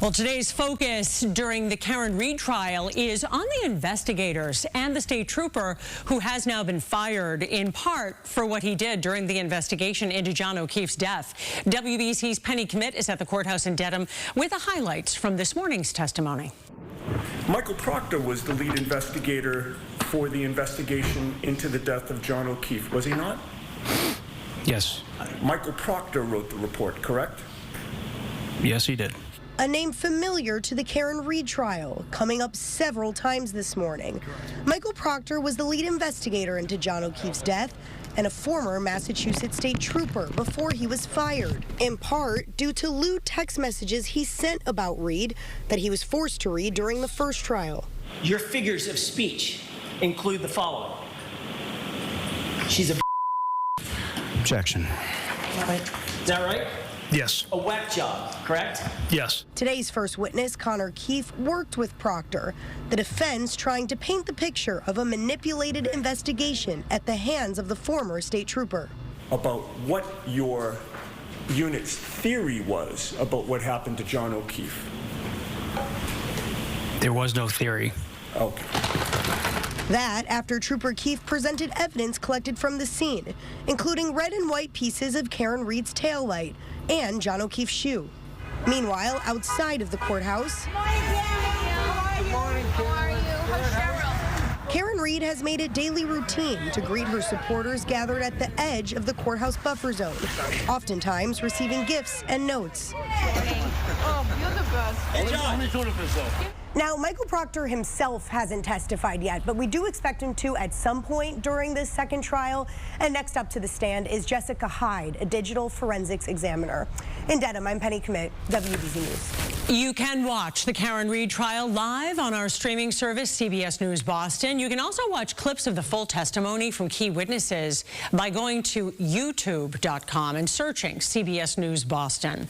Well, today's focus during the Karen Reed trial is on the investigators and the state trooper who has now been fired in part for what he did during the investigation into John O'Keefe's death. WBC's Penny Kmitt is at the courthouse in Dedham with the highlights from this morning's testimony. Michael Proctor was the lead investigator for the investigation into the death of John O'Keefe, was he not? Yes. Michael Proctor wrote the report, correct? Yes, he did. A name familiar to the Karen Reed trial, coming up several times this morning. Michael Proctor was the lead investigator into John O'Keefe's death and a former Massachusetts state trooper before he was fired, in part due to lewd text messages he sent about Reed that he was forced to read during the first trial. Your figures of speech include the following. She's a Objection. Is that right? Yes. A whack job, correct? Yes. Today's first witness, Connor Keefe, worked with Proctor, the defense trying to paint the picture of a manipulated investigation at the hands of the former state trooper. About what your unit's theory was about what happened to John O'Keefe. There was no theory. Okay. That after Trooper Keefe presented evidence collected from the scene, including red and white pieces of Karen Reed's taillight and John O'Keefe's shoe. Meanwhile, outside of the courthouse, Karen Reed has made it daily routine to greet her supporters gathered at the edge of the courthouse buffer zone, oftentimes receiving gifts and notes. Oh, you're the best. Hey, John. Now, Michael Proctor himself hasn't testified yet, but we do expect him to at some point during this second trial. And next up to the stand is Jessica Hyde, a digital forensics examiner. In Dedham, I'm Penny Kmitt, WBC News. You can watch the Karen Reed trial live on our streaming service, CBS News Boston. You can also watch clips of the full testimony from key witnesses by going to youtube.com and searching CBS News Boston.